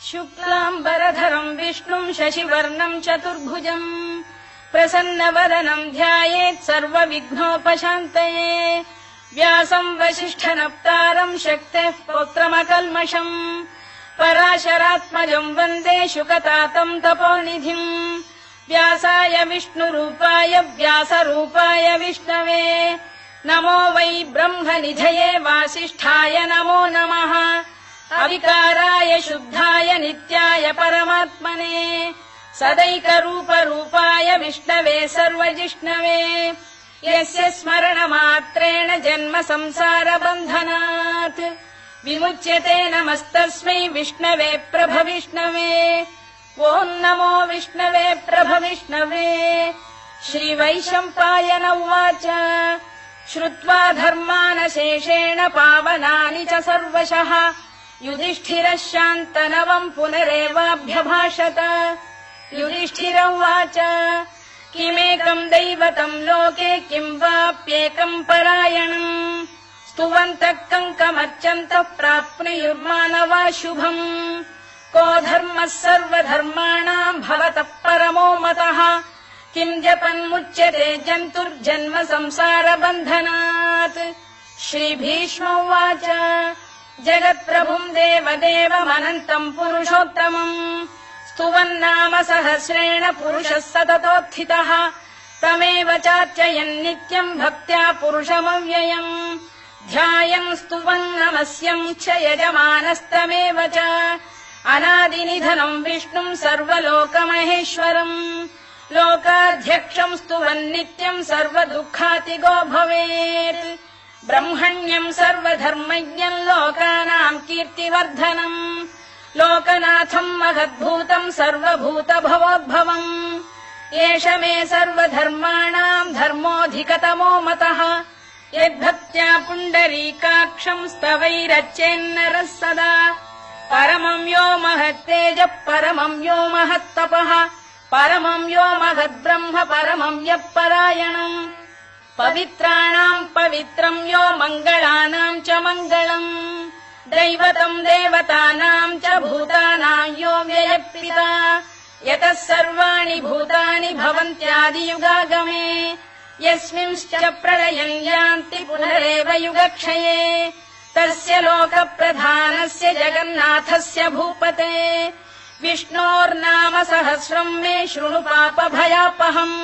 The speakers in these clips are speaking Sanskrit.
शुक्लाम्बरधरम् विष्णुम् शशिवर्णम् चतुर्भुजम् प्रसन्नवदनम् ध्यायेत् सर्वविघ्नोपशान्तये व्यासम् वसिष्ठनप्तारम् शक्तेः पौत्रमकल्मषम् पराशरात्मजम् वन्दे शुकतातम् तपोनिधिम् व्यासाय विष्णुरूपाय व्यासरूपाय विष्णवे नमो वै ब्रह्मनिधये वासिष्ठाय नमो नमः अविकाराय शुद्धाय नित्याय परमात्मने सदैकरूपरूपाय विष्णवे सर्वजिष्णवे यस्य स्मरणमात्रेण जन्म संसारबन्धनात् विमुच्यते नमस्तस्मै विष्णवे प्रभविष्णवे ॐ नमो विष्णवे प्रभविष्णवे श्रीवैशम्पायन उवाच श्रुत्वा धर्मानशेषेण पावनानि च सर्वशः युधिष्ठिरः शान्तनवम् पुनरेवाभ्यभाषत युधिष्ठिर उवाच किमेकम् दैवतम् लोके किम् वाप्येकम् परायणम् स्तुवन्तः कङ्कमर्चन्तः प्राप्नुयुर्मानवा शुभम् को धर्मः सर्वधर्माणाम् भवतः परमो मतः किम् जपन्मुच्यते जन्तुर्जन्म संसारबन्धनात् श्रीभीष्म उवाच जगत्प्रभुम् देवदेवमनन्तम् पुरुषोत्तमम् स्तुवन्नाम सहस्रेण पुरुषः सततोत्थितः तमेव चार्चयन् नित्यम् भक्त्या पुरुषमव्ययम् ध्यायम् स्तुवन् नमस्यम् च यजमानस्तमेव च अनादिनिधनम् विष्णुम् सर्वलोकमहेश्वरम् लोकाध्यक्षम् स्तुवन् नित्यम् सर्वदुःखातिगो भवेत् ब्रह्मण्यम् सर्वधर्मज्ञम् लोकानाम् कीर्तिवर्धनम् लोकनाथम् महद्भूतम् सर्वभूतभवोद्भवम् एष मे सर्वधर्माणाम् धर्मोऽधिकतमो मतः यद्भक्त्या पुण्डरीकाक्षम् स्तवैरच्चेन्नरः सदा परमम् यो महत्तेजः परमम् यो महत्तपः परमम् यो महद्ब्रह्म परमम् यः परायणम् पवित्राणाम् पवित्रम् यो मङ्गलानाम् च मङ्गलम् दैवतम् देवतानाम् च भूतानाम् यो व्ययपिता यतः सर्वाणि भूतानि भवन्त्यादियुगागमे यस्मिंश्च प्रलयम् यान्ति पुनरेव युगक्षये तस्य लोकप्रधानस्य जगन्नाथस्य भूपते विष्णोर्नाम सहस्रम् मे शृणु पापभयापहम्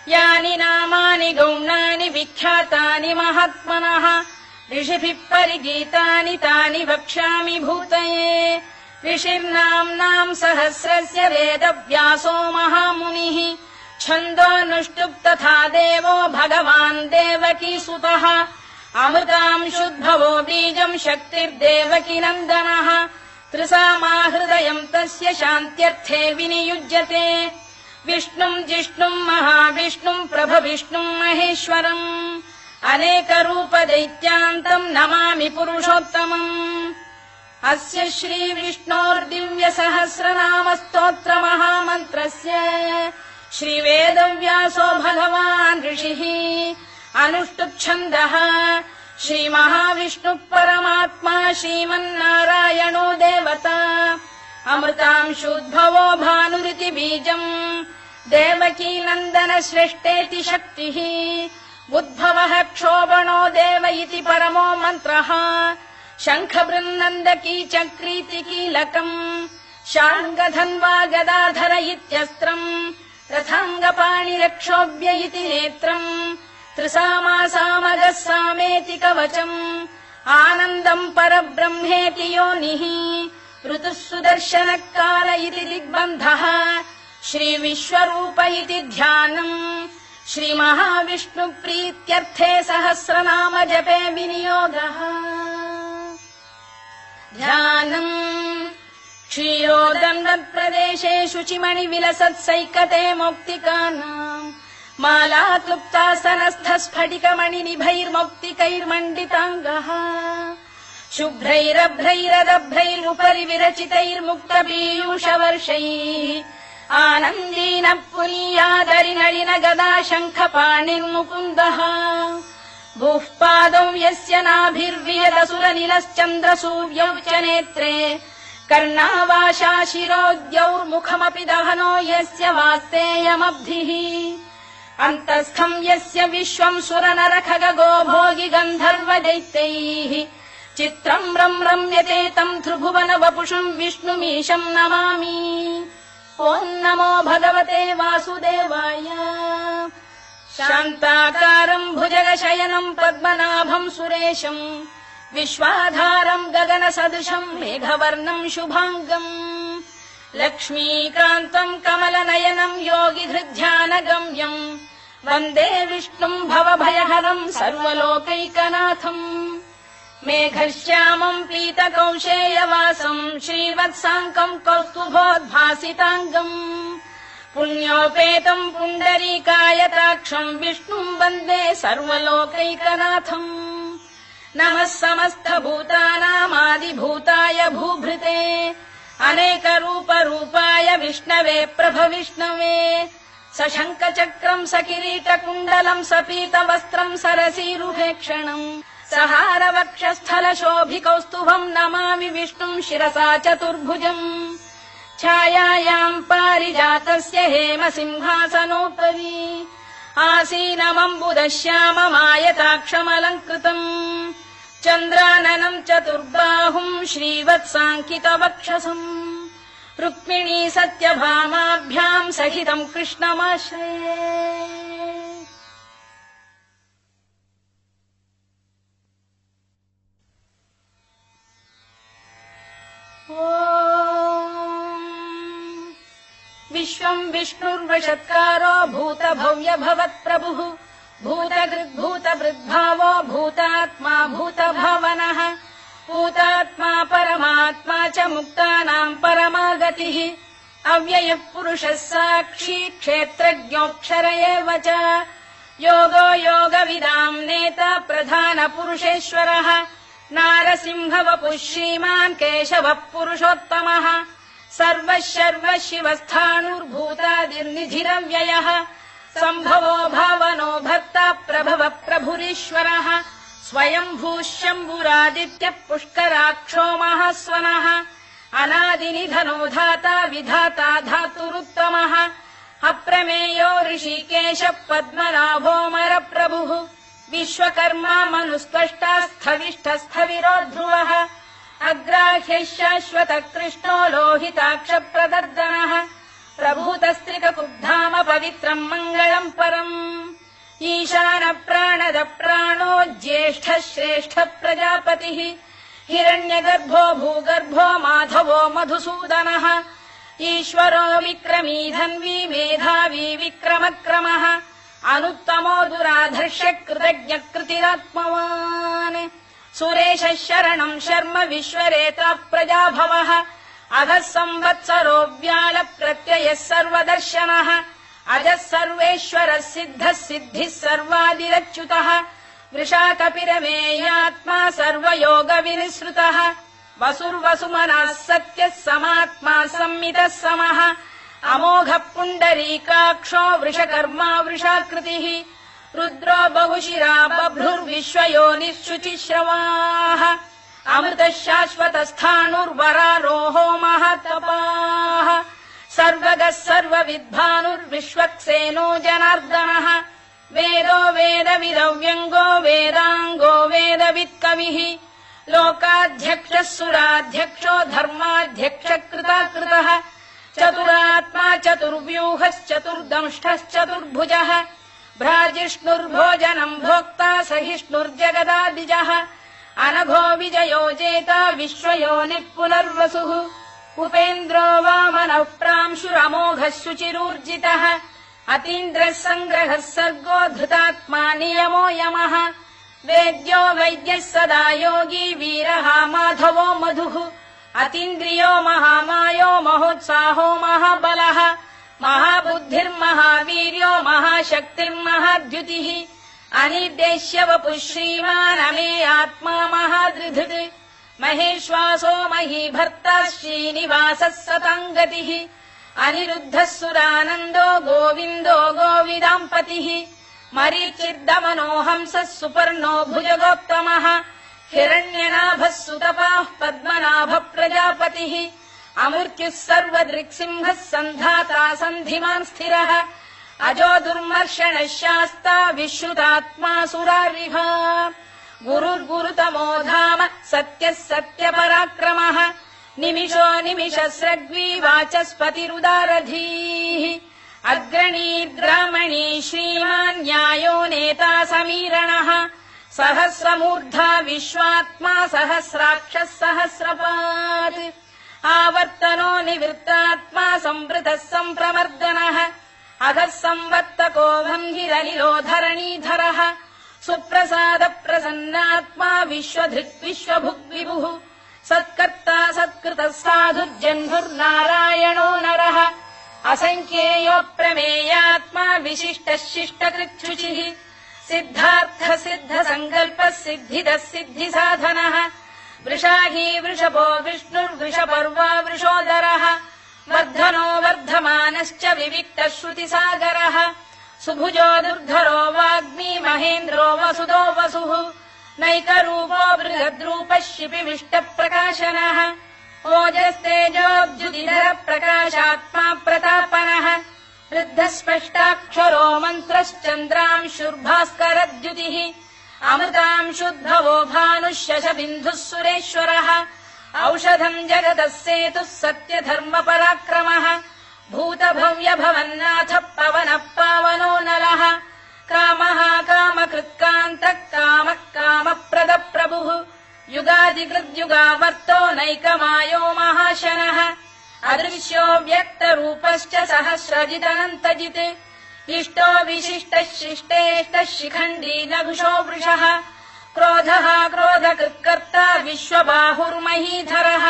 यानि नामानि गौणानि विख्यातानि महात्मनः ऋषिभिः परिगीतानि तानि वक्ष्यामि भूतये ऋषिर्नाम्नाम् सहस्रस्य वेदव्यासो महामुनिः छन्दोऽनुष्टुप् तथा देवो भगवान् देवकीसुतः अमृतांशुद्भवो बीजम् शक्तिर्देवकी नन्दनः त्रिसामाहृदयम् तस्य शान्त्यर्थे विनियुज्यते विष्णुम् जिष्णुम् महाविष्णुम् प्रभविष्णुम् महेश्वरम् अनेकरूपदैत्यान्तम् नमामि पुरुषोत्तमम् अस्य श्रीविष्णोर्दिव्यसहस्रनामस्तोत्रमहामन्त्रस्य श्रीवेदव्यासो भगवान् ऋषिः अनुष्टुप्छन्दः श्रीमहाविष्णुः परमात्मा श्रीमन्नारायणो देवता अमृतांशुद्भवो भानुरिति बीजम् देवकी नन्दन श्रेष्ठेति शक्तिः उद्भवः क्षोभणो देव इति परमो मन्त्रः शङ्खबृन्नन्दकी चक्रीति कीलकम् शार्ङ्गधन्वा गदाधर इत्यस्त्रम् रथाङ्गपाणिरक्षोभ्य इति नेत्रम् त्रिसामासामगः सामेति कवचम् आनन्दम् परब्रह्मेति योनिः ऋतुः सुदर्शनकाल इति दिग्बन्धः श्रीविश्वरूप इति ध्यानम् श्रीमहाविष्णुप्रीत्यर्थे सहस्रनाम जपे विनियोगः ध्यानम् क्षीरोदन्वत्प्रदेशे शुचिमणिविलसत्सैकते मौक्तिकानाम् माला क्लुप्तासनस्थस्फटिकमणिनिभैर्मौक्तिकैर्मण्डिताङ्गः शुभ्रैरभ्रैरदभ्रैरुपरि विरचितैर्मुक्तपीयूषवर्षैः आनन्दीनः पुनीयादरिनलिन गदा शङ्खपाणिर्मुकुन्दः भूः पादौ यस्य नाभिर्वियदसुरनिलश्चन्द्रसूर्यौ च नेत्रे कर्णावाशा शिरोद्यौर्मुखमपि दहनो यस्य वास्तेयमब्धिः अन्तस्थम् यस्य विश्वम् सुरनरखगो भोगि गन्धर्व दैत्यैः चित्रम् रम्यते तम् त्रिभुवन वपुषम् विष्णुमीशम् नमामि। ॐ नमो भगवते वासुदेवाय। शान्ताकारम् भुजगशयनम् पद्मनाभम् सुरेशम् विश्वाधारम् गगनसदृशम् मेघवर्णम् शुभाङ्गम् लक्ष्मीकान्तम् कमलनयनम् योगिधृध्यानगम्यम् वन्दे विष्णुम् भवभयहरम् सर्वलोकैकनाथम् मेघश्यामम् पीतकौशेयवासम् श्रीवत्साङ्कम् कौस्तुभोद्भासिताङ्गम् पुण्योपेतम् पुण्डरीकायताक्षम् विष्णुम् वन्दे सर्वलोकैकनाथम् नमः समस्तभूतानामादिभूताय भूभृते अनेकरूपरूपाय विष्णवे प्रभविष्णवे सशङ्खचक्रम् सकिरीटकुण्डलम् सपीतवस्त्रम् सरसीरुहेक्षणम् सहारवक्षस्थलशोभिकौस्तुभम् नमामि विष्णुम् शिरसा चतुर्भुजम् छायायाम् पारिजातस्य हेमसिंहासनोपरि आसीनमम्बुदश्याममायताक्षमलङ्कृतम् चन्द्राननम् चतुर्बाहुम् श्रीवत्साङ्कितवक्षसम् रुक्मिणी सत्यभामाभ्याम् सहितम् कृष्णमाश्रये। विश्वम् विष्णुर्वषत्कारो भूतभव्य भवत्प्रभुः भूतकृद्भूतभृद्भावो भूतात्मा भूतभावनः भूतात्मा परमात्मा च मुक्तानाम् परमागतिः अव्ययः पुरुषः साक्षी क्षेत्रज्ञोऽक्षर एव च योगो योगविदाम् नेता प्रधानपुरुषेश्वरः नारसिंहवपुः श्रीमान् केशवः पुरुषोत्तमः सर्वः शर्वः शिवस्थाणुर्भूतादिर्निधिरव्ययः सम्भवो भावनो भर्ता प्रभवः प्रभुरीश्वरः स्वयम्भूः शम्भुरादित्यः पुष्कराक्षो महास्वनः अनादिनिधनो धाता विधाता धातुरुत्तमः अप्रमेयो ऋषिकेशः पद्मनाभोऽमरप्रभुः विश्वकर्मा मनुस्त्वष्टा स्थविष्ठस्थविरो ध्रुवः अग्राह्यः शाश्वतः कृष्णो लोहिताक्षप्रदर्दनः प्रभूतस्त्रिककुब्धाम पवित्रम् मङ्गलम् परम् ईशानप्राणदप्राणो ज्येष्ठः श्रेष्ठः प्रजापतिः हिरण्यगर्भो भूगर्भो माधवो मधुसूदनः ईश्वरो विक्रमी धन्वी मेधावी विक्रमक्रमः अनुत्तमो दुराधर्ष्य कृतज्ञकृतिरात्मवान् सुरेशः शरणम् शर्म विश्वरेता प्रजाभवः अधः संवत्सरो व्याल प्रत्ययः सर्वदर्शनः अजः सर्वेश्वरः सिद्धः सिद्धिः सर्वादिरच्युतः वृषाकपिरमेयात्मा सर्वयोगविनिसृतः वसुर्वसुमनः सत्यः समात्मा संमितः समः अमोघः पुण्डरीकाक्षो वृषकर्मा वृषाकृतिः रुद्रो बहुशिरा बभ्रुर्विश्वयोनिः शुचिश्रवाः अमृतः शाश्वतस्थाणुर्वरारोहो महातपाः सर्वगः सर्वविद्भानुर्विश्वक्सेनो जनार्दनः वेदो वेदविदव्यङ्गो वेदाङ्गो वेदवित्कविः लोकाध्यक्षः सुराध्यक्षो धर्माध्यक्षः कृताकृतः चतुरात्मा चतुर्व्यूहश्चतुर्दंष्टश्चतुर्भुजः भ्राजिष्णुर्भोजनम् भोक्ता सहिष्णुर्जगदादिजः अनघो विजयो जेता विश्वयोनिः पुनर्वसुः उपेन्द्रो वामनः प्रांशुरमोघः शुचिरूर्जितः अतीन्द्रः सङ्ग्रहः सर्गो धृतात्मा नियमो यमः वेद्यो वैद्यः सदा योगी वीरः माधवो मधुः अतीन्द्रियो महामायो महोत्साहो महाबलः महाबुद्धिर्महावीर्यो महाशक्तिर्महाद्युतिः अनिर्देश्य वपुः श्रीमान् अमे आत्मा महादृधृत् महेश्वासो महीभर्ता श्रीनिवासः सताङ्गतिः अनिरुद्धः सुरानन्दो गोविन्दो गोविदाम्पतिः मरीचिर्दमनो हंसः सुपर्णो भुजगोत्तमः हिरण्यनाभः सुतपाः पद्मनाभ प्रजापतिः अमृत्युः सर्वदृक्सिंहः सन्धाता सन्धिमान् स्थिरः अजो दुर्मर्षणः शास्ता विश्रुतात्मा सुरारिः गुरुर्गुरुतमो धाम सत्यः सत्यपराक्रमः निमिषो निमिषस्रग्वी वाचस्पतिरुदारधीः अग्रणीर्ग्रामणी श्रीमान् न्यायो नेता समीरणः सहस्रमूर्धा विश्वात्मा सहस्राक्षः सहस्रपात् आवर्तनो निवृत्तात्मा संवृतः सम्प्रमर्दनः अधः संवर्तको वह्निरनिलो धरणीधरः सुप्रसाद प्रसन्नात्मा विश्वधृक् विश्वभुग्विभुः सत्कर्ता सत्कृतः साधुर्जह्नुर्नारायणो नरः असङ्ख्येयो प्रमेयात्मा विशिष्टः शिष्टकृच्छुचिः सिद्धार्थ सिद्ध संकल्पः सिद्धिदः सिद्धिसाधनः वृषाही वृषभो विष्णुर्वृषपर्वा वृषोदरः वर्धनो वर्धमानश्च विविक्तः श्रुतिसागरः सुभुजो दुर्धरो वाग्मी महेन्द्रो वसुदो वसुः नैकरूपो बृहद्रूपः शिपिविष्टप्रकाशनः ओजस्तेजोऽब्जुदिधर प्रकाशात्मा प्रतापनः वृद्धस्पष्टाक्षरो मन्त्रश्चन्द्रांशुर्भास्करद्युतिः अमृतांशुद्भवो भानुः शशबिन्धुः सुरेश्वरः औषधम् जगतः सेतुः सत्यधर्मपराक्रमः भूतभव्यभवन्नाथः पवनः पावनो नलः कामः कामकृत्कान्तः कामः कामप्रदप्रभुः युगादिकृद्युगावर्तो नैकमायो महाशनः अदृश्यो व्यक्तरूपश्च सहस्रजिदनन्तजित् इष्टो विशिष्टः शिष्टेष्टः शिखण्डी नघुषो वृषः क्रोधः क्रोधकृत्कर्ता विश्वबाहुर्महीधरः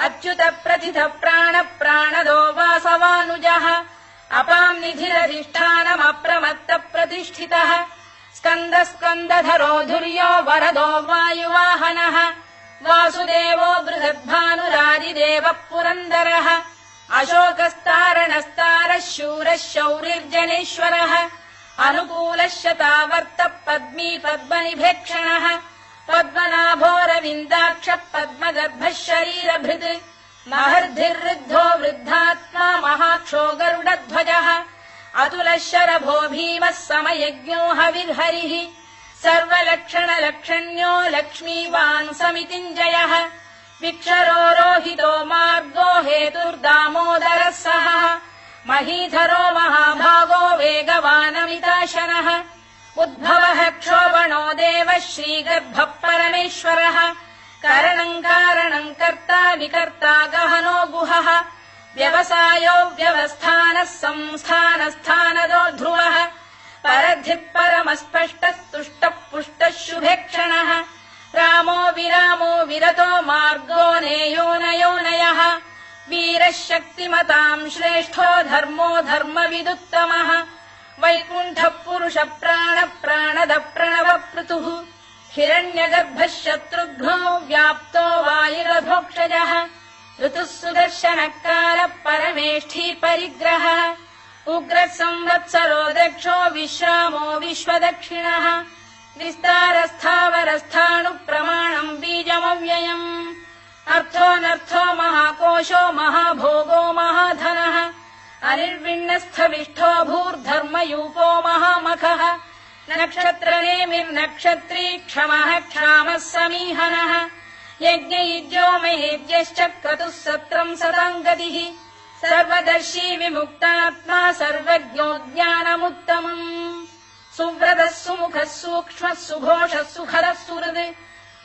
अच्युत प्रथित प्राण प्राणदो वासवानुजः अपां निधिरधिष्ठानमप्रमत्त प्रतिष्ठितः स्कन्द स्कन्दधरो धुर्यो वरदो वायुवाहनः वासुदेवो बृहद्भानुरादिदेवः पुरन्दरः अशोकस्तारणस्तारः शूरः शौरिर्जनेश्वरः अनुकूलः शतावर्तः पद्मी पद्मनिभेक्षणः पद्मनाभोरविन्दाक्षः पद्मगर्भः शरीरभृत् महर्धिर्वृद्धो वृद्धात्मा महाक्षो गरुडध्वजः अतुलः शरभो भीमः समयज्ञो हविर्हरिः सर्वलक्षणलक्षण्यो लक्ष्मीवान् समितिञ्जयः विक्षरो रोहितो मार्गो हेतुर्दामोदरः सः महीधरो महाभागो वेगवानमिताशनः उद्भवः क्षोभणो देवः श्रीगर्भः परमेश्वरः करणम् कारणम् कर्ता विकर्ता गहनो गुहः व्यवसायो व्यवस्थानः संस्थानस्थानदो ध्रुवः परधिः परमस्पष्टस्तुष्टः पुष्टः शुभेक्षणः रामो विरामो विरतो मार्गो नेयोनयोनयः वीरः शक्तिमताम् श्रेष्ठो धर्मो धर्मविदुत्तमः वैकुण्ठः पुरुष प्राण प्राणद प्रणवपृतुः हिरण्यगर्भः शत्रुघ्नो व्याप्तो वायुरधोक्षजः ऋतुः सुदर्शनकालः परमेष्ठी परिग्रहः उग्रः संवत्सरो दक्षो विश्रामो विश्वदक्षिणः विस्तारस्थावरस्थाणुः प्रमाणम् बीजमव्ययम् अर्थोऽनर्थो महाकोशो महाभोगो महाधनः अनिर्विण्णस्थविष्ठो भूर्धर्मयूपो महामखः नक्षत्रनेमिर्नक्षत्री क्षमः क्षामः समीहनः यज्ञयुज्यो महेज्यश्च क्रतुः सत्रम् सताम् गतिः सर्वदर्शी विमुक्तात्मा सर्वज्ञो ज्ञानमुत्तमम् सुव्रतः सुमुखः सूक्ष्मः सुघोषः सुखदः सुहृद्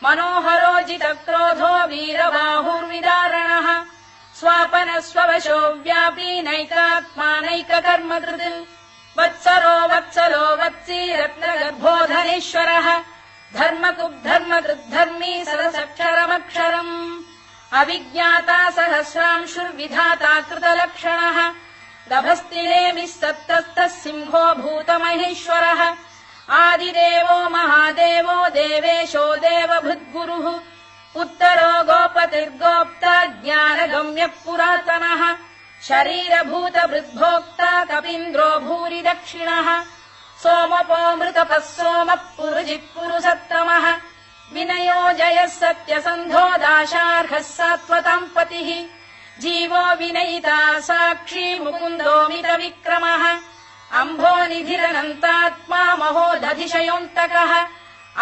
मनोहरो जितक्रोधो वीरबाहुर्विदारणः स्वापनः स्ववशो व्यापी नैकात्मा नैककर्मकृत् वत्सरो वत्सलो वत्सी रत्नगर्भोधनेश्वरः धर्मकृद्धर्मकृद्धर्मी सरसक्षरमक्षरम् अविज्ञाता सहस्रांशुर्विधाता कृतलक्षणः दभस्तिनेमिः सत्तस्तः सिंहो भूतमहेश्वरः आदिदेवो महादेवो देवेशो देवभृद्गुरुः उत्तरो गोपतिर्गोप्ता ज्ञानगम्यः पुरातनः शरीरभूतभृद्भोक्ता कपीन्द्रो भूरि दक्षिणः सोमपो मृतपः सोमः पुरुजिः पुरुषत्तमः विनयो जयः सत्यसन्धो दाशार्हः सात्वताम् पतिः जीवो विनयिता साक्षी मुकुन्दो मितविक्रमः अम्भोनिधिरनन्तात्मा महोदधिशयोऽन्तकः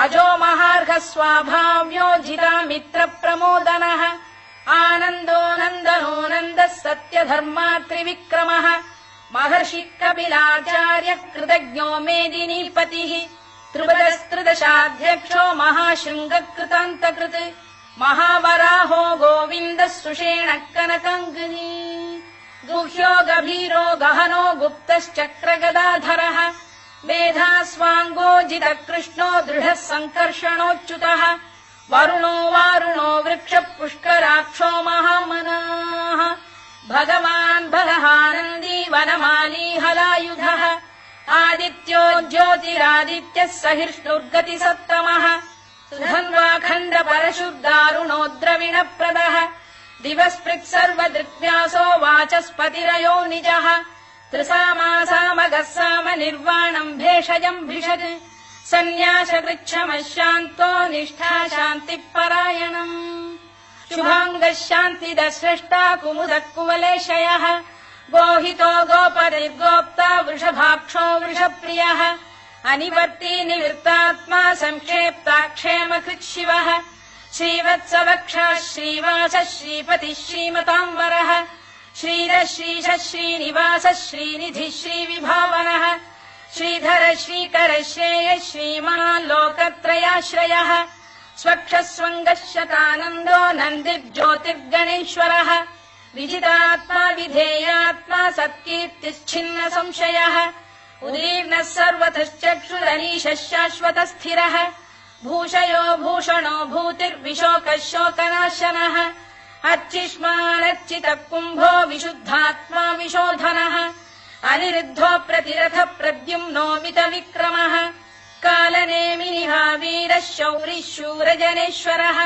अजो महार्घः स्वाभाव्यो जिता मित्रप्रमोदनः आनन्दो नन्दनो नन्दः सत्यधर्मात्रिविक्रमः महर्षि कपिलाचार्यः कृतज्ञो मेदिनीपतिः त्रिपदस्त्रिदशाध्यक्षो महाशृङ्गकृतान्तकृत् महावराहो गोविन्दः सुषेणः कनकाङ्गिनी गुह्यो गभीरो गहनो गुप्तश्चक्रगदाधरः मेधास्वाङ्गो जितः कृष्णो दृढः सङ्कर्षणोच्युतः वरुणो वारुणो वृक्षः पुष्कराक्षो महामनाः भगवान् बलहानन्दी वनमाली हलायुधः आदित्यो ज्योतिरादित्यः सहिष्णुर्गतिसत्तमः सुधन्वाखण्ड परशुर्दारुणो द्रविणप्रदः दिवस्पृक् सर्वदृग्व्यासो वाचस्पतिरयो निजः त्रिसामासामगः साम निर्वाणम् भेषजम् भिषज सन्न्यासकृच्छमः शान्तो निष्ठा शान्तिपरायणम् शुभाङ्गः शान्तिदः स्रष्टा कुमुदः कुवलेशयः गोहितो गोपतिर्गोप्ता वृषभाक्षो वृषप्रियः अनिवर्ती निवृत्तात्मा संक्षेप्ताक्षेमकृत् शिवः श्रीवत्सवक्षः श्रीवासः श्रीपतिः श्रीमताम्बरः श्रीरः श्रीशः श्रीनिवासः श्रीनिधिः श्रीविभावनः श्रीधरः श्रीकरः श्रेयः श्रीमान् लोकत्रयाश्रयः स्वक्षः स्वङ्गः शतानन्दो नन्दिर्ज्योतिर्गणेश्वरः विजितात्मा विधेयात्मा सत्कीर्तिश्छिन्न संशयः उदीर्णः सर्वतश्चक्षुरनीशः शाश्वतस्थिरः भूषयो भूषणो भूतिर्विशोकः शोकनाशनः अर्चिष्मानर्चितः कुम्भो विशुद्धात्मा विशोधनः अनिरुद्धो प्रतिरथ प्रद्युम्नो मितविक्रमः कालनेमिनिः वीरः शौरिः शूरजनेश्वरः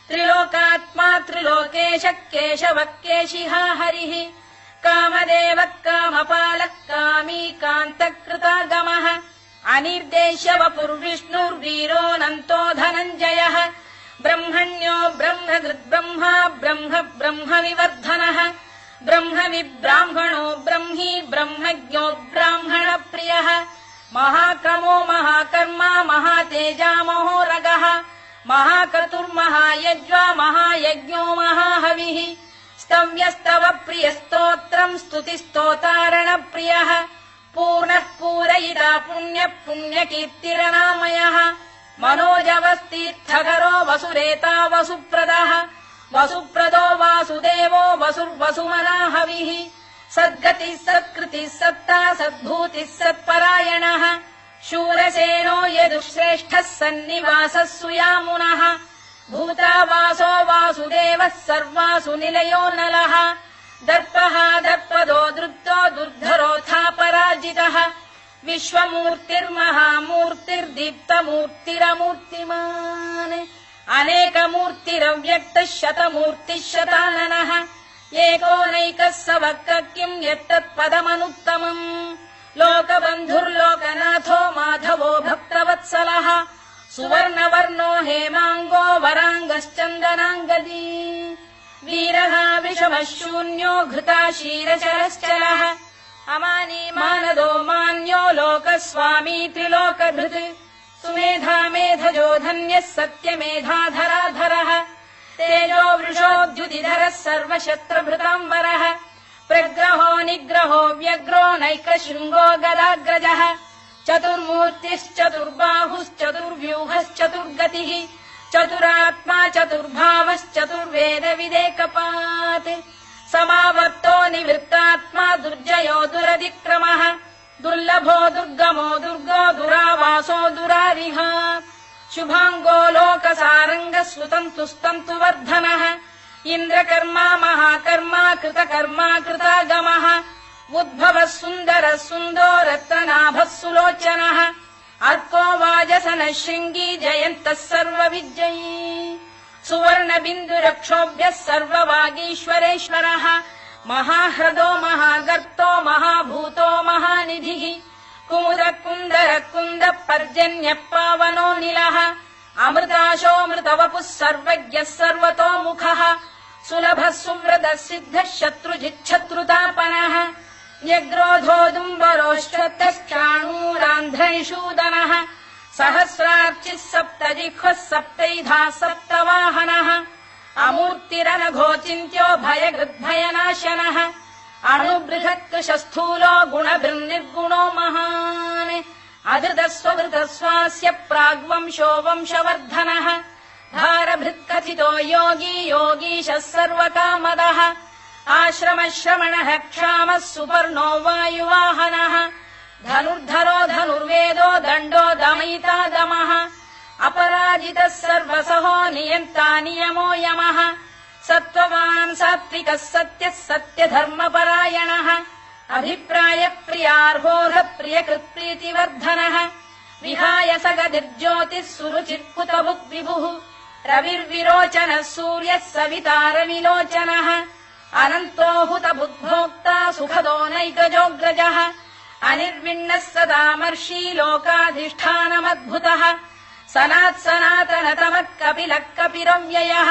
त्रिलोकात्मा त्रिलोकेशः केशवः केशिहा हरिः कामदेवः कामपालः कामी कान्तकृतागमः अनिर्देश्य वपुर्विष्णुर्वीरोऽनन्तो धनञ्जयः ब्रह्मण्यो ब्रह्मकृद्ब्रह्मा ब्रह्म ब्रह्मविवर्धनः ब्रह्मविब्राह्मणो ब्रह्मी ब्रह्मज्ञो ब्राह्मणप्रियः महाक्रमो महाकर्मा महातेजा महोरगः महाक्रतुर्महायज्वा महायज्ञो महाहविः स्तव्यस्तव प्रियस्तोत्रम् स्तुतिस्तोतारणप्रियः पूर्णः पूरयिता पुण्यः पुण्यकीर्तिरनामयः मनोजवस्तीर्थकरो वसुरेता वसुप्रदः वसुप्रदो वासुदेवो वसुर्वसुमनाहविः सद्गतिः सत्कृतिः सत्ता सद्भूतिः सत्परायणः शूरसेनो यदुश्रेष्ठः सन्निवासः सुयामुनः भूतावासो वासुदेवः सर्वासु निलयो नलः दर्पः दर्पदो दृप्तो दुर्धरोऽथा पराजितः विश्वमूर्तिर्महामूर्तिर्दीप्तमूर्तिरमूर्तिमान् अनेकमूर्तिरव्यक्तः शतमूर्तिः शताननः एकोनैकः स वक् किम् यत्तत्पदमनुत्तमम् लोकबन्धुर्लोकनाथो माधवो भक्तवत्सलः सुवर्णवर्णो हेमाङ्गो वराङ्गश्चन्दनाङ्गदी वीरः विषमः शून्यो घृता क्षीरचरश्चलः अमानी मानदो मान्यो लोकस्वामी त्रिलोकभृत् सुमेधा मेधजो धन्यः सत्यमेधाधराधरः तेजो वृषोद्युतिधरः सर्वशस्त्रभृताम्बरः प्रग्रहो निग्रहो व्यग्रो नैकशृङ्गो गदाग्रजः चतुर्मूर्तिश्चतुर्बाहुश्चतुर्व्यूहश्चतुर्गतिः चतुरात्मा चतुर्भावश्चतुर्वेदविदेकपात् समावर्तो निवृत्तात्मा दुर्जयो दुरतिक्रमः दुर्लभो दुर्गमो दुर्गो दुरावासो दुरारिः शुभाङ्गो लोकसारङ्गः सुतन्तुस्तन्तु वर्धनः इन्द्रकर्मा महाकर्मा कृतकर्मा कृतागमः उद्भवः सुन्दरः सुन्दो रत्ननाभः सुलोचनः अर्को वाजसनः शृङ्गी जयन्तः सर्वविजयी सुवर्णबिन्दुरक्षोभ्यः सर्ववागीश्वरेश्वरः महाह्रदो महागर्तो महाभूतो महानिधिः कुमुद कुन्दर कुन्द पर्जन्यः पावनो निलः अमृताशोऽमृतवपुः सर्वज्ञः सर्वतोमुखः सुलभः सुव्रतः सिद्धः शत्रुजिच्छत्रुतापनः न्यग्रोधोदुम्बरोश्चत्तश्चाणूरान्ध्रैषूदनः सहस्रार्चिः सप्तजिह्वः सप्तैधा सप्तवाहनः अमूर्तिरनघोचिन्त्यो भयगृद्भयनाशनः अणुबृहत्कृशस्थूलो गुणभिर्निर्गुणो महान् अधृतस्वभृतस्वास्य प्राग्वंशो वंशवर्धनः भारभृत्कथितो योगी योगीशः सर्वकामदः आश्रमश्रमणः क्षामः सुपर्णो वायुवाहनः धनुर्धरो धनुर्वेदो दण्डो दमयिता दमः अपराजितः सर्वसहो नियन्ता नियमो यमः सत्त्ववान् सात्विकः सत्यः सत्यधर्मपरायणः अभिप्रायप्रियार्होः प्रियकृत्प्रीतिवर्धनः विहाय सगतिर्ज्योतिः सुरुचिर्कुतभुग्विभुः रविर्विरोचनः सूर्यः सवितारविलोचनः अनन्तो हुतबुद्भोक्ता सुखदो नैकजोऽग्रजः अनिर्विण्णः सदामर्षी लोकाधिष्ठानमद्भुतः सनात्सनातनतमः कपिलः कपिरव्ययः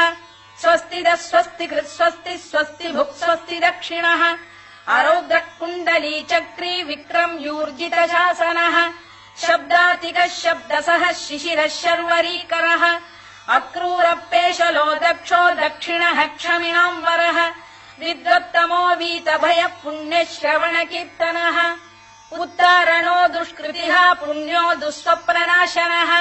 स्वस्तिदः स्वस्तिकृत् स्वस्ति स्वस्ति भुक् स्वस्ति दक्षिणः अरौद्रः कुण्डली चक्री विक्रम्यूर्जितशासनः शब्दातिकः शब्दसः शिशिरः शर्वरीकरः अक्रूरपेशलो दक्षो दक्षिणः क्षमिणाम्बरः विद्वत्तमो वीतभयः पुण्यश्रवणकीर्तनः उत्तारणो दुष्कृतिः पुण्यो दुःस्वप्ननाशनः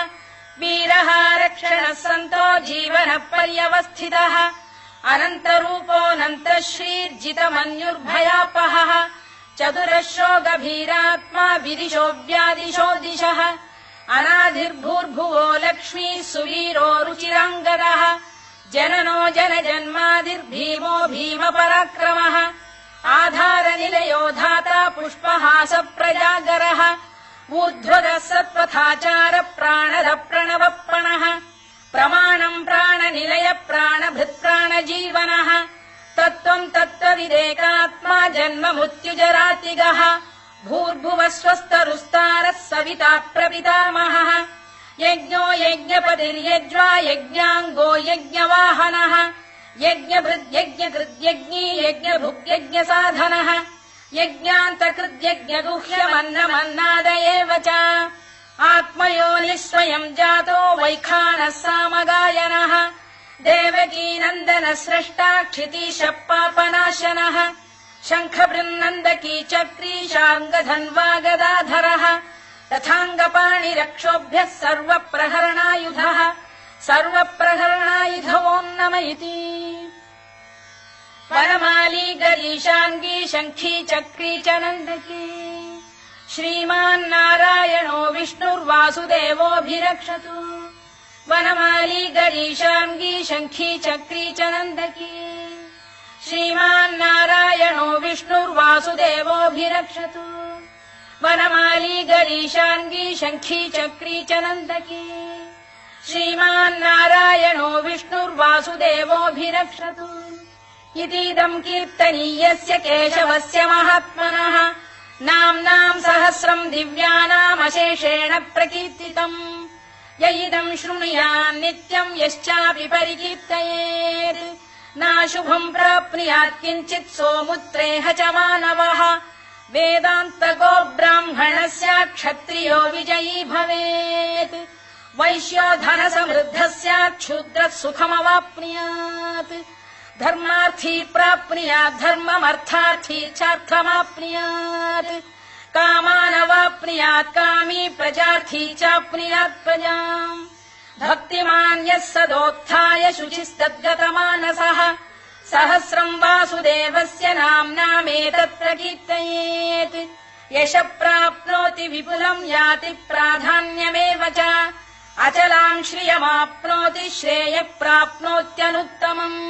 वीरः रक्षणः सन्तो जीवनः पर्यवस्थितः अनन्तरूपोऽनन्तः श्रीर्जितमन्युर्भयापहः चतुरश्रो गभीरात्मा विदिशो व्यादिशो दिशः अनाधिर्भूर्भुवो लक्ष्मी सुवीरो रुचिराङ्गदः जननो जनजन्मादिर्भीमो भीमपराक्रमः आधारनिलयो धाता पुष्पहास प्रजागरः ऊर्ध्वगः सत्पथाचार प्राणद प्रणवप्रणः प्रमाणम् प्राणनिलय प्राणभृत्प्राणजीवनः तत्त्वम् तत्त्वविदेकात्मा जन्म मृत्युजरातिगः भूर्भुवः स्वस्तरुस्तारः सविता प्रपितामहः यज्ञो यज्ञपतिर्यज्वा यज्ञाङ्गो यज्ञवाहनः यज्ञभृद्यज्ञकृद्यज्ञी यज्ञभुग्यज्ञसाधनः यज्ञान्तकृद्यज्ञगुह्यमन्नमन्नाद एव च आत्मयोनिः स्वयम् जातो वैखानः सामगायनः देवकीनन्दनः स्रष्टा क्षितीशः पापनाशनः शङ्खबृन्नन्दकी चक्री शार्ङ्गधन्वा गदाधरः तथाङ्गपाणिरक्षोभ्यः सर्वप्रहरणायुधः सर्वप्रहरणायुधवोन्नम इति वनमाली गरीशाङ्गी शङ्खी चक्री च नन्दकी श्रीमान्नारायणो विष्णुर्वासुदेवोऽभिरक्षतु वनमाली गरीशाङ्गी शङ्खी चक्री च नन्दकी श्रीमान्नारायणो विष्णुर्वासुदेवोऽभिरक्षतु वनमाली गरीशाङ्गी शङ्खी चक्री च नन्दकी श्रीमान्नारायणो विष्णुर्वासुदेवोऽभिरक्षतु इतीदम् कीर्तनीयस्य केशवस्य महात्मनः नाम्नाम् सहस्रम् दिव्यानामशेषेण प्रकीर्तितम् य इदम् शृणुयान् नित्यम् यश्चापि परिकीर्तयेत् नाशुभम् प्राप्नुयात् किञ्चित् सोमुत्रेह च मानवः वेदान्तको ब्राह्मणः स्यात् क्षत्रियो विजयी भवेत् वैश्यो धनसमृद्धः स्यात् क्षूद्रः सुखमवाप्नुयात् धर्मार्थी प्राप्नुयात् धर्ममर्थार्थी चार्थमाप्नुयात् कामानवाप्नुयात् कामी प्रजार्थी चाप्नुयात् प्रजाम् भक्तिमान् यः सदोत्थाय शुचिस्तद्गतमानसः सहस्रम् वासुदेवस्य नाम्नामेतत्र कीर्तयेत् यशः प्राप्नोति विपुलम् याति प्राधान्यमेव च अचलाम् श्रियमाप्नोति श्रेयः प्राप्नोत्यनुत्तमम्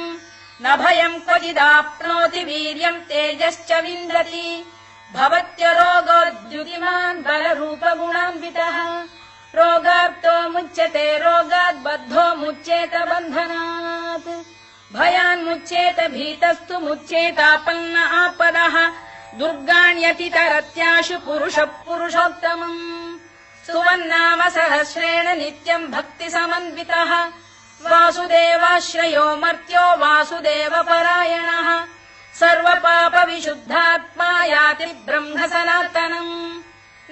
न भयम् क्वचिदाप्नोति वीर्यम् तेजश्च विन्दति भवत्यरोगोद्युतिमान् बलरूपगुणान्वितः रोगार्तो मुच्यते रोगात् बद्धो मुच्येत बन्धनात् भयान्मुच्येत भीतस्तु मुच्येतापन्न आपदः दुर्गाण्यतितरत्याशु पुरुषः पुरुषोत्तमम् स्तुवन्नाम सहस्रेण नित्यम् भक्ति समन्वितः वासुदेवाश्रयो मर्त्यो वासुदेवपरायणः सर्वपाप विशुद्धात्मा याति ब्रह्म सनातनम्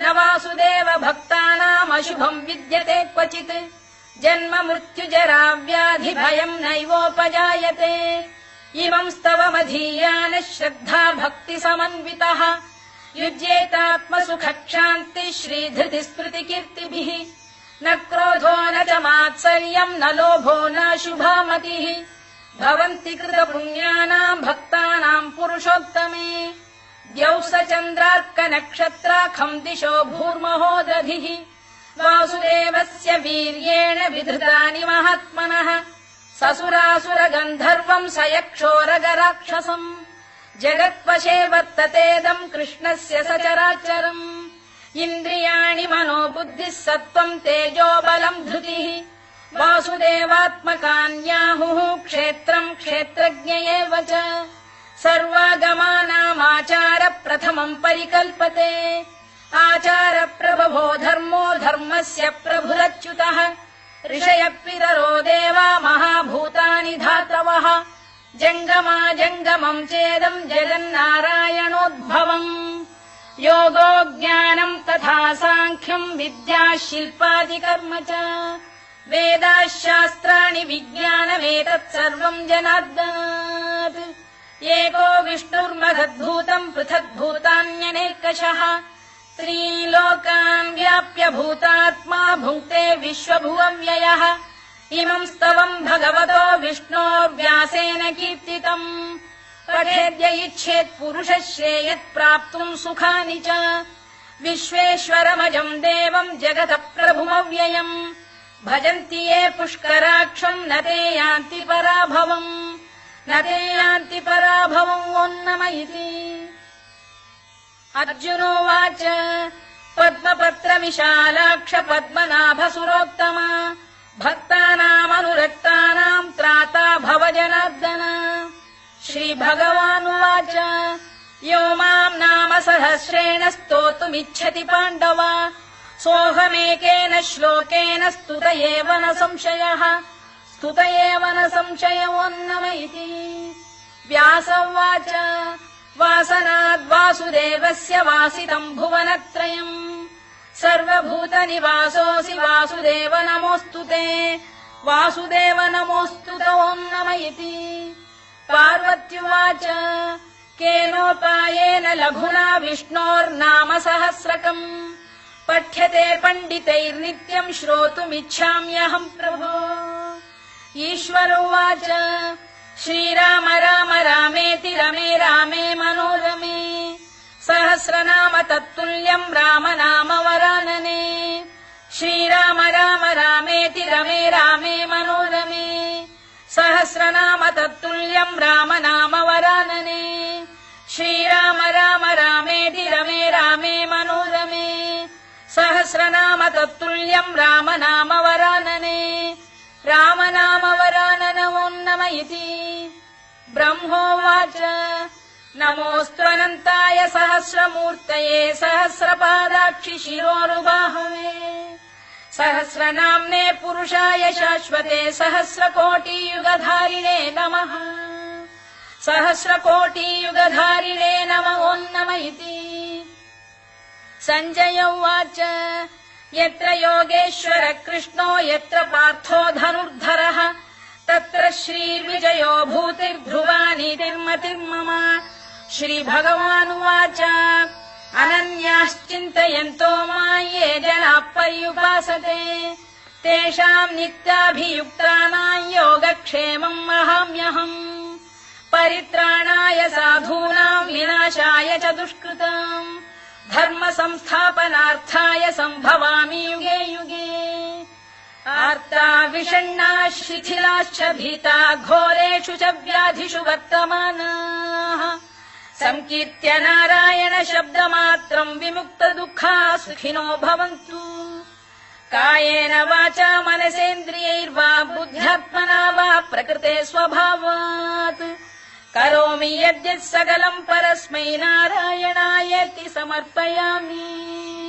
न वासुदेव भक्तानामशुभम् विद्यते क्वचित् जन्म मृत्युजरा व्याधि भयम् नैवोपजायते इमम् स्तवमधीयानः श्रद्धा भक्ति समन्वितः युज्येतात्मसुखक्षान्ति श्रीधृतिस्मृतिकीर्तिभिः न क्रोधो न च मात्सर्यम् न लोभो न शुभामतिः भवन्ति कृतपुण्यानाम् भक्तानाम् पुरुषोत्तमे द्यौः स चन्द्रार्कनक्षत्राखम् दिशो भूर्महो दधिः वासुदेवस्य वीर्येण विधृतानि महात्मनः ससुरासुरगन्धर्वम् स यक्षोरगराक्षसम् जगत्वशे वर्ततेदम् कृष्णस्य सचराचरम् इन्द्रियाणि मनो बुद्धिः सत्त्वम् तेजो बलम् धृतिः वासुदेवात्मकान्याहुः क्षेत्रम् क्षेत्रज्ञ एव च सर्वागमानामाचार प्रथमम् परिकल्पते आचार प्रभवो धर्मो धर्मस्य प्रभुरच्युतः ऋषयः पितरो देवा महाभूतानि धातवः जङ्गमा जङ्गमम् चेदम् जगन्नारायणोद्भवम् योगो ज्ञानम् तथा साङ्ख्यम् विद्या शिल्पादिकर्म च वेदाः शास्त्राणि विज्ञानमेतत् सर्वम् जनार्दनात् एको विष्णुर्महद्भूतम् पृथग्भूतान्यनेकशः त्रीन् लोकान् व्याप्य भूतात्मा भुङ्क्ते विश्वभुवव्ययः इमम् स्तवम् भगवतो विष्णोर्व्यासेन कीर्तितम् पठेद्य इच्छेत् पुरुषः श्रेयत् प्राप्तुम् सुखानि च विश्वेश्वरमजम् देवम् जगतः प्रभुमव्ययम् भजन्ति ये पुष्कराक्षम् न ते यान्ति पराभवम् न ते यान्ति पराभवम् ओन्नम इति अर्जुनोवाच पद्मपत्र विशालाक्ष पद्मनाभसुरोत्तम भक्तानामनुरक्तानाम् त्राता भव जनार्दन श्रीभगवानुवाच यो माम् नाम सहस्रेण स्तोतुमिच्छति पाण्डव सोऽहमेकेन श्लोकेन स्तुत एव न संशयः स्तुत एव न संशयोन्नम इति व्यास उवाच वासनाद्वासुदेवस्य वासितम् भुवनत्रयम् सर्वभूतनिवासोऽसि वासुदेव नमोऽस्तु ते वासुदेव नमोऽस्तु ते ओन्नम इति पार्वत्युवाच केनोपायेन लघुना विष्णोर्नाम सहस्रकम् पठ्यते पण्डितैर्नित्यम् श्रोतुमिच्छाम्यहम् प्रभो ईश्वर उवाच श्रीराम राम रामेति रमे रामे मनोरमे सहस्रनाम तत्तुल्यम् राम नाम वरानने श्रीराम राम रामेति रमे रामे मनोरमे सहस्रनाम तत्तुल्यम् राम नाम वरानने श्रीराम राम रामेति रमे रामे मनोरमे सहस्रनाम तत्तुल्यम् राम नाम वरानने राम नाम वराननमोन्नम इति ब्रह्मोवाच नमोऽस्त्वनन्ताय सहस्रमूर्तये सहस्रपादाक्षि शिरोरुबाहवे सहस्रनाम्ने पुरुषाय शाश्वते सहस्रकोटियुगधारिणे नमः सहस्रकोटियुगधारिणे नमोन्नम इति सञ्जय उवाच यत्र योगेश्वर कृष्णो यत्र पार्थो धनुर्धरः तत्र श्रीर्विजयो भूतिर्ध्रुवानीतिर्मतिर्मम श्रीभगवानुवाच अनन्याश्चिन्तयन्तो मां ये जनाः पर्युपासते तेषाम् नित्याभियुक्तानां योगक्षेमम् वहाम्यहम् परित्राणाय साधूनां विनाशाय च दुष्कृताम् धर्म संस्थापनार्थाय सम्भवामि युगे युगे आर्ता विषण्णाः शिथिलाश्च भीता घोरेषु च व्याधिषु वर्तमानाः संकीर्त्य नारायण शब्दमात्रम् विमुक्त दुःखाः सुखिनो भवन्तु कायेन वाचा मनसेन्द्रियैर्वा बुद्ध्यात्मना वा प्रकृते स्वभावात् करोमि यद्यत् सकलम् परस्मै नारायणायेति समर्पयामि।